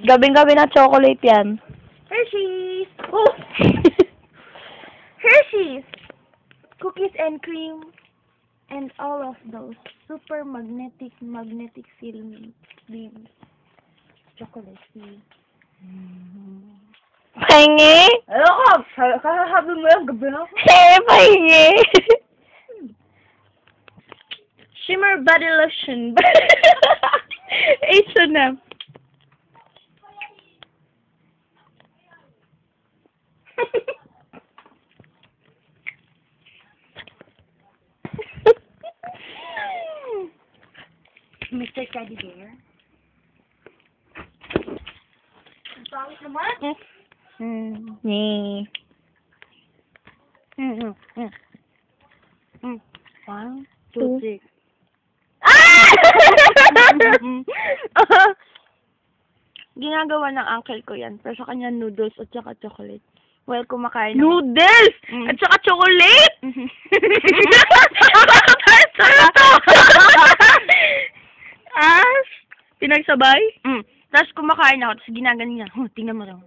Gabing-gabi na chocolate yan. Hershey's! Oh! Hershey's! Cookies and cream. And all of those super magnetic filament beams. Chocolate. Pahingi? Ano ka? Kakahabi mo yung gabi na? Pahingi. Shimmer body lotion. H&M. Mr. Teddy Bear. Ang pangit naman. Nee. 1, 2, 3. Ginagawa ng uncle ko yan. Pero sa kanya noodles at saka chocolate. Well, kumakain ako. Noodles! At saka chocolate! As? Pinagsabay? Tapos kumakain ako. Tapos ginaganin niya. Tingnan mo daw.